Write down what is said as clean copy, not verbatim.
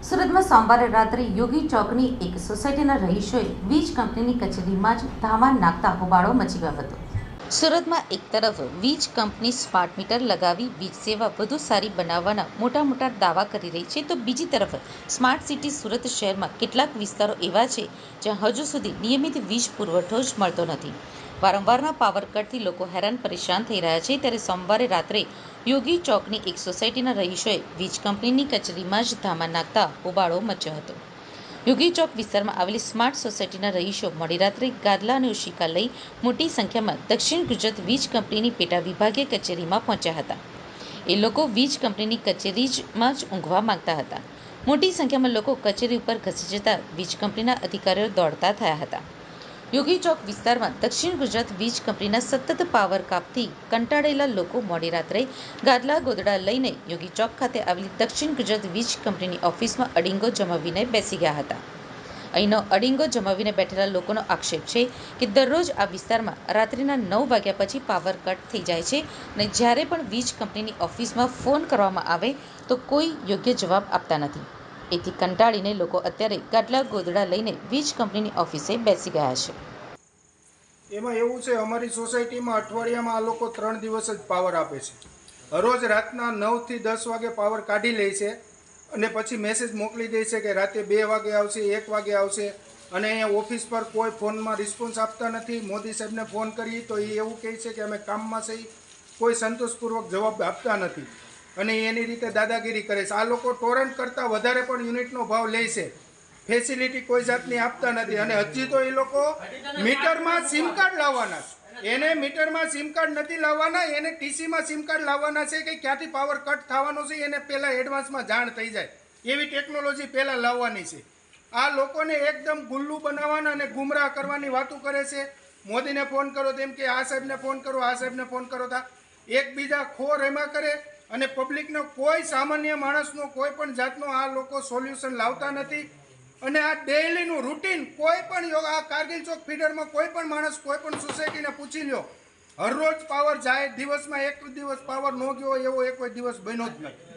સુરતમાં સોમવારે રાત્રે યોગી ચોકની એક સોસાયટીના રહીશોએ વીજ કંપનીની કચેરીમાં જ ધામા નાખતા હોબાળો મચી ગયો હતો. સુરતમાં એક તરફ વીજ કંપની સ્માર્ટ મીટર લગાવી વીજ સેવા વધુ સારી બનાવવાના મોટા દાવા કરી રહી છે, તો બીજી તરફ સ્માર્ટ સિટી સુરત શહેરમાં કેટલાક વિસ્તારો એવા છે જ્યાં હજુ સુધી નિયમિત વીજ પુરવઠો જ મળતો નથી. વારંવારના પાવર કટથી લોકો હેરાન પરેશાન થઈ રહ્યા છે. ત્યારે સોમવારે રાત્રે યોગી ચોકની એક સોસાયટીના રહીશોએ વીજ કંપનીની કચેરીમાં જ ધામા નાખતા હોબાળો મચ્યો હતો. યોગી ચોક વિસ્તારમાં આવેલી સ્માર્ટ સોસાયટીના રહીશો મોડી રાત્રે ગાદલા અને ઓશિકા લઈ મોટી સંખ્યામાં દક્ષિણ ગુજરાત વીજ કંપનીની પેટા વિભાગીય કચેરીમાં પહોંચ્યા હતા. એ લોકો વીજ કંપનીની કચેરીમાં જ ઊંઘવા માંગતા હતા. મોટી સંખ્યામાં લોકો કચેરી ઉપર ઘસી જતા વીજ કંપનીના અધિકારીઓ દોડતા થયા હતા. યોગી ચોક વિસ્તારમાં દક્ષિણ ગુજરાત વીજ કંપનીના સતત પાવર કાપથી કંટાળેલા લોકો મોડી રાત્રે ગાદલા ગોદડા લઈને યોગી ચોક ખાતે આવેલી દક્ષિણ ગુજરાત વીજ કંપનીની ઓફિસમાં અડીંગો જમાવીને બેસી ગયા હતા. અહીંનો અડીંગો જમાવીને બેઠેલા લોકોનો આક્ષેપ છે કે દરરોજ આ વિસ્તારમાં રાત્રિના 9 વાગ્યા પછી પાવર કટ થઈ જાય છે અને જ્યારે પણ વીજ કંપનીની ઓફિસમાં ફોન કરવામાં આવે તો કોઈ યોગ્ય જવાબ આપતા નથી. એથી કંટાળીને લોકો અત્યારે ગાદલા ગોદડા લઈને વીજ કંપનીની ઓફિસે બેસી ગયા છે. એમાં એવું છે, અમારી સોસાયટીમાં અઠવાડિયામાં આ લોકો 3 દિવસ જ પાવર આપે છે. હરરોજ રાતના 9 થી 10 વાગે પાવર કાઢી લે છે અને પછી મેસેજ મોકલી દે છે કે રાતે 2 વાગે આવશે, 1 વાગે આવશે. અને અહીંયા ઓફિસ પર કોઈ ફોનમાં રિસ્પોન્સ આપતા નથી. મોદી સાહેબને ફોન કરીએ તો એ એવું કહે છે કે અમે કામમાં છીએ, કોઈ સંતોષપૂર્વક જવાબ આપતા નથી અને એની રીતે દાદાગીરી કરે છે. આ લોકો ટોરન્ટ કરતાં વધારે પણ યુનિટનો ભાવ લે છે. ફેસિલિટી કોઈ જાતની આપતા નથી અને હજી તો એ લોકો મીટરમાં સિમ કાર્ડ લાવવાના છે. એને મીટરમાં સિમ કાર્ડ નથી લાવવાના, એને ટીસીમાં સિમ કાર્ડ લાવવાના છે કે ક્યાંથી પાવર કટ થવાનો છે એને પહેલાં એડવાન્સમાં જાણ થઈ જાય એવી ટેકનોલોજી પહેલાં લાવવાની છે. આ લોકોને એકદમ ગુલ્લુ બનાવવાના અને ગુમરાહ કરવાની વાતો કરે છે. મોદીને ફોન કરો તેમ કે આ સાહેબને ફોન કરો, આ સાહેબને ફોન કરો, તા એકબીજા ખોર એમાં કરે અને પબ્લિકનો કોઈ સામાન્ય માણસનો કોઈ પણ જાતનો આ લોકો સોલ્યુશન લાવતા નથી. અને આ ડેઇલીનું રૂટીન કોઈ પણ આ કારગિલ ચોક ફીડરમાં કોઈ પણ માણસ કોઈ પણ સોસાયટીને પૂછી લો, હરરોજ પાવર જાય. દિવસમાં એક દિવસ પાવર ન ગયો એવો એક દિવસ બન્યો જ નથી.